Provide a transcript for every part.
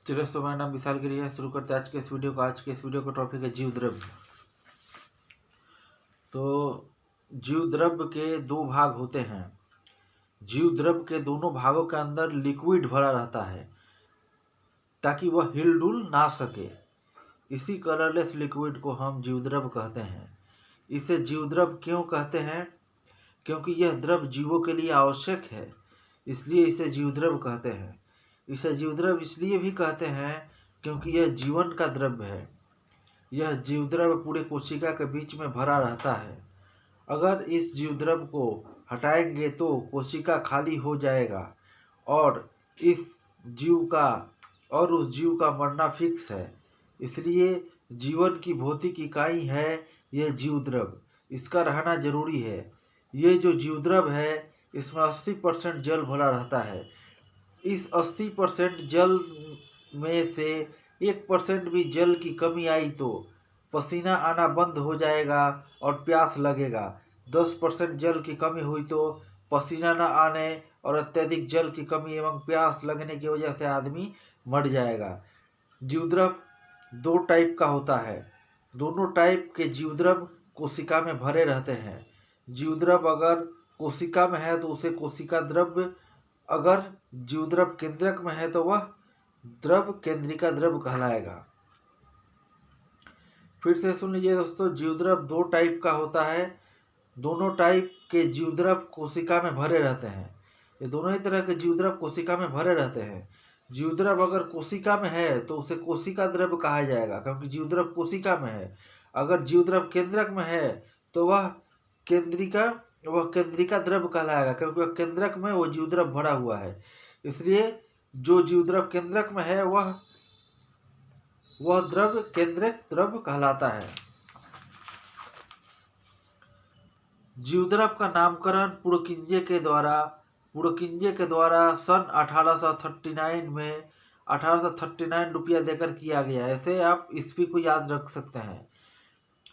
चलिए दोस्तों, मेरा नाम विशाल गिरी है। शुरू करते हैं आज के इस वीडियो को। आज के इस वीडियो का टॉपिक है जीव द्रव्य। तो जीव द्रव्य के दो भाग होते हैं। जीव द्रव्य के दोनों भागों के अंदर लिक्विड भरा रहता है ताकि वह हिल डुल ना सके। इसी कलरलेस लिक्विड को हम जीव द्रव्य कहते हैं। इसे जीव द्रव्य क्यों कहते हैं? क्योंकि यह द्रव्य जीवों के लिए आवश्यक है, इसलिए इसे जीव द्रव्य कहते हैं। इसे जीव द्रव्य इसलिए भी कहते हैं क्योंकि यह जीवन का द्रव्य है। यह जीव द्रव्य पूरे कोशिका के बीच में भरा रहता है। अगर इस जीव द्रव्य को हटाएंगे तो कोशिका खाली हो जाएगा और उस जीव का मरना फिक्स है। इसलिए जीवन की भौतिक इकाई है यह जीव द्रव्य। इसका रहना जरूरी है। ये जो जीव द्रव्य है इसमें 80% जल भरा रहता है। इस 80% जल में से 1% भी जल की कमी आई तो पसीना आना बंद हो जाएगा और प्यास लगेगा। 10% जल की कमी हुई तो पसीना न आने और अत्यधिक जल की कमी एवं प्यास लगने की वजह से आदमी मर जाएगा। जीवद्रव्य दो टाइप का होता है। दोनों टाइप के जीवद्रव्य कोशिका में भरे रहते हैं। जीवद्रव्य अगर कोशिका में है तो उसे कोशिका द्रव्य, अगर जीवद्रव्य केंद्रक में है तो वह द्रव केंद्रिका द्रव्य कहलाएगा। फिर से सुन लीजिए दोस्तों, जीवद्रव्य दो टाइप का होता है। दोनों टाइप के जीवद्रव्य कोशिका में भरे रहते हैं। ये दोनों ही तरह के जीवद्रव्य कोशिका में भरे रहते हैं। जीवद्रव्य अगर कोशिका में है तो उसे कोशिका द्रव्य कहा जाएगा क्योंकि जीवद्रव्य कोशिका में है। अगर जीवद्रव्य केंद्रक में है तो वह केंद्रिका द्रव्य कहलाएगा क्योंकि वह केंद्रक में वो जीवद्रव्य भरा हुआ है। इसलिए जो जीवद्रव्य केंद्रक में है वह द्रव्य केंद्रक द्रव्य कहलाता है। जीवद्रव्य का नामकरण पुरकिंजे के द्वारा सन 1839 रुपया देकर किया गया। ऐसे आप ईस्वी को याद रख सकते हैं।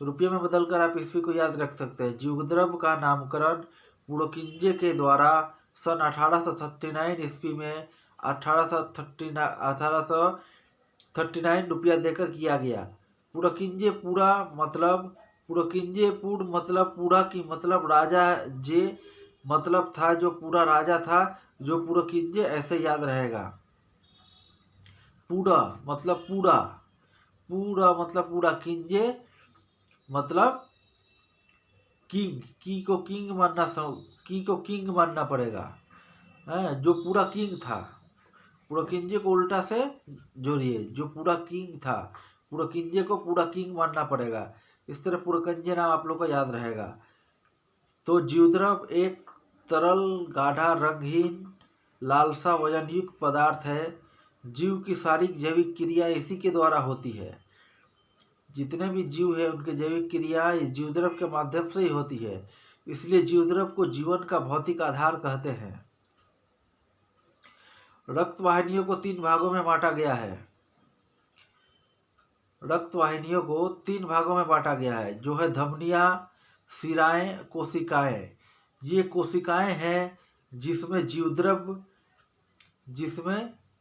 रुपये में बदलकर आप ईस्वी को याद रख सकते हैं। जीवद्रव्य का नामकरण पुरकिंजे के द्वारा सन 1839 ईस्वी में 1839 रुपया देकर किया गया। पुरकिंजे पूरा की मतलब राजा जे मतलब था जो पूरा राजा था, जो पुरकिंजे ऐसे याद रहेगा। पूरा मतलब पूरा किंजे मतलब किंग, की को किंग मानना पड़ेगा। जो पूरा किंग था, पुरकिंजे को उल्टा से जोड़िए, जो पूरा किंग था पुरकिंजे को पूरा किंग मानना पड़ेगा। इस तरह पुरकिंजे नाम आप लोग को याद रहेगा। तो जीवद्रव्य एक तरल गाढ़ा रंगहीन लालसा वजनयुक्त पदार्थ है। जीव की सारी जैविक क्रिया इसी के द्वारा होती है। जितने भी जीव है उनके जैविक क्रिया इस जीवद्रव्य के माध्यम से ही होती है। इसलिए जीवद्रव्य को जीवन का भौतिक आधार कहते हैं। रक्त वाहिनियों को 3 भागों में बांटा गया है। रक्त वाहिनियों को 3 भागों में बांटा गया है, जो है धमनियां, शिराएं, कोशिकाएं। ये कोशिकाएं हैं जिसमें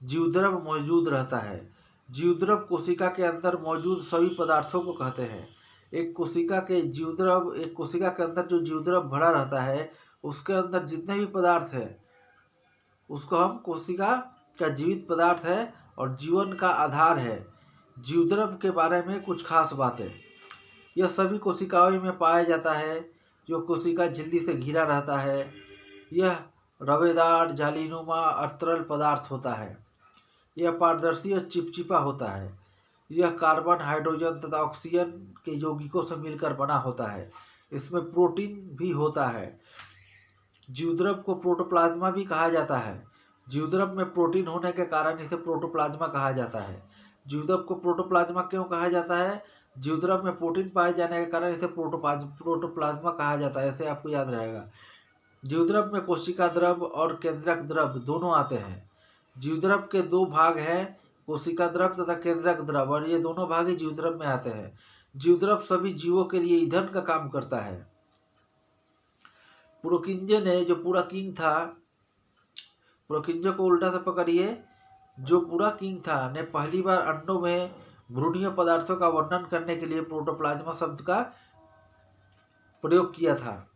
जीवद्रव्य मौजूद रहता है। जीवद्रव्य कोशिका के अंदर मौजूद सभी पदार्थों को कहते हैं। एक कोशिका के अंदर जो जीवद्रव्य भरा रहता है उसके अंदर जितने भी पदार्थ है उसको हम कोशिका का जीवित पदार्थ है और जीवन का आधार है। जीवद्रव्य के बारे में कुछ खास बातें। यह सभी कोशिकाओं में पाया जाता है। जो कोशिका झिल्ली से घिरा रहता है, यह रवेदार जालीनुमा और तरल पदार्थ होता है। यह पारदर्शी और चिपचिपा होता है। यह कार्बन, हाइड्रोजन तथा ऑक्सीजन के यौगिकों से मिलकर बना होता है। इसमें प्रोटीन भी होता है। जीवद्रव्य को प्रोटोप्लाज्मा भी कहा जाता है। जीवद्रव्य में प्रोटीन होने के कारण इसे प्रोटोप्लाज्मा कहा जाता है। जीवद्रव्य को प्रोटोप्लाज्मा क्यों कहा जाता है? जीवद्रव्य में प्रोटीन पाए जाने के कारण इसे प्रोटोप्लाज्मा कहा जाता है। ऐसे आपको याद रहेगा। जीवद्रव्य में कोशिका द्रव्य और केंद्रक द्रव्य दोनों आते हैं। जीवद्रव्य के 2 भाग हैं, कोशिका द्रव्य तथा केंद्रक द्रव्य, और ये दोनों भाग ही जीवद्रव्य में आते हैं। जीवद्रव्य सभी जीवों के लिए ईंधन का काम करता है। पुरकिंजे ने, जो पूरा किंग था, पुरकिंजे को उल्टा से पकड़िए, जो पूरा किंग था ने पहली बार अंडों में भ्रूणीय पदार्थों का वर्णन करने के लिए प्रोटोप्लाज्मा शब्द का प्रयोग किया था।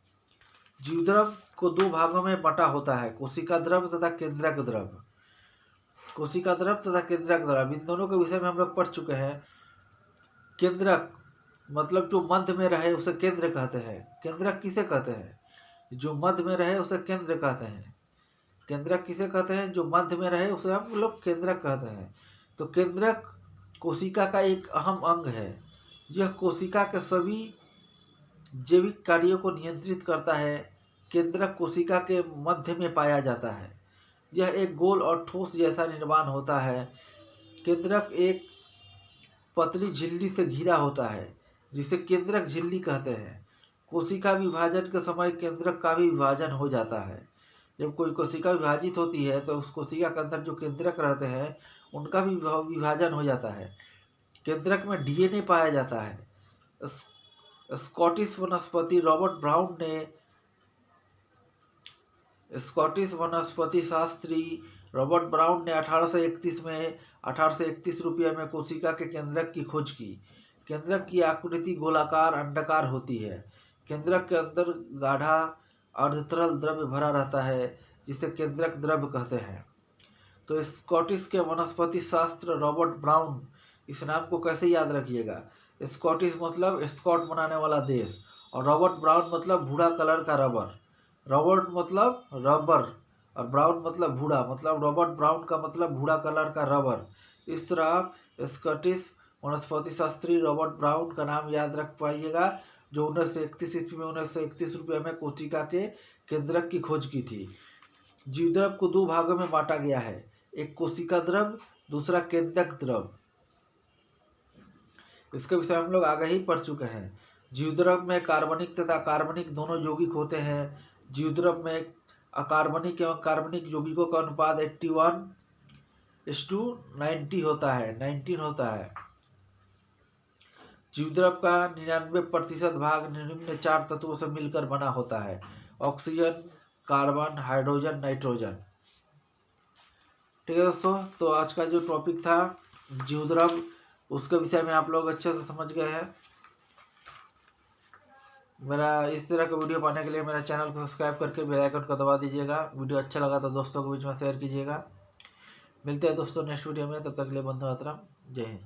जीवद्रव को दो भागों में बंटा होता है, कोशिका द्रव तथा केंद्रक द्रव। कोशिका द्रव तथा केंद्रक द्रव, इन दोनों के विषय में हम लोग पढ़ चुके हैं। केंद्रक मतलब जो मध्य में रहे उसे केंद्र कहते हैं। केंद्रक किसे कहते हैं? जो मध्य में रहे उसे केंद्र कहते हैं। केंद्रक किसे कहते हैं? जो मध्य में रहे उसे हम लोग केंद्रक कहते हैं। तो केंद्रक कोशिका का एक अहम अंग है। यह कोशिका के सभी जैविक कार्यों को नियंत्रित करता है। केंद्रक कोशिका के मध्य में पाया जाता है। यह एक गोल और ठोस जैसा निर्माण होता है। केंद्रक एक पतली झिल्ली से घिरा होता है जिसे केंद्रक झिल्ली कहते हैं। कोशिका विभाजन के समय केंद्रक का भी विभाजन हो जाता है। जब कोई कोशिका विभाजित होती है तो उस कोशिका के अंदर जो केंद्रक रहते हैं उनका भी विभाजन हो जाता है। केंद्रक में डीएनए पाया जाता है। स्कॉटिश वनस्पति शास्त्री रॉबर्ट ब्राउन ने 1831 रुपये में कोशिका के केंद्रक की खोज की। केंद्रक की आकृति गोलाकार अंडाकार होती है। केंद्रक के अंदर गाढ़ा अर्धतरल द्रव्य भरा रहता है जिसे केंद्रक द्रव्य कहते हैं। तो स्कॉटिश के वनस्पति शास्त्र रॉबर्ट ब्राउन, इस नाम को कैसे याद रखिएगा? स्कॉटिश मतलब स्कॉट बनाने वाला देश, और रॉबर्ट ब्राउन मतलब भूरा कलर का रबर। रॉबर्ट मतलब रबर और ब्राउन मतलब भूरा, मतलब रॉबर्ट ब्राउन का मतलब भूरा कलर का रबर। इस तरह आप स्कॉटिश वनस्पति शास्त्री रॉबर्ट ब्राउन का नाम याद रख पाइएगा, जो 1931 ईस्वी में 1931 रुपये में कोशिका के केंद्रक की खोज की थी। जीवद्रव को दो भागों में बांटा गया है, एक कोशिका द्रव, दूसरा केंद्रक द्रव। इसके विषय हम लोग आगे ही पढ़ चुके हैं। जीवद्रव में कार्बनिक तथा कार्बनिक दोनों यौगिक होते हैं। जीवद्रव में अकार्बनिक एवं कार्बनिक यौगिकों का अनुपात 81:90 होता है, 19 होता है। जीवद्रव का 99% भाग निम्न 4 तत्वों से मिलकर बना होता है: ऑक्सीजन, कार्बन, हाइड्रोजन, नाइट्रोजन। ठीक है दोस्तों, तो आज का जो टॉपिक था जीवद्रव, उसके विषय में आप लोग अच्छे से समझ गए हैं। मेरा इस तरह का वीडियो पाने के लिए मेरा चैनल को सब्सक्राइब करके बेल आइकन को दबा दीजिएगा। वीडियो अच्छा लगा तो दोस्तों के बीच में शेयर कीजिएगा। मिलते हैं दोस्तों नेक्स्ट वीडियो में, तब तक के लिए वंदे मातरम, जय हिंद।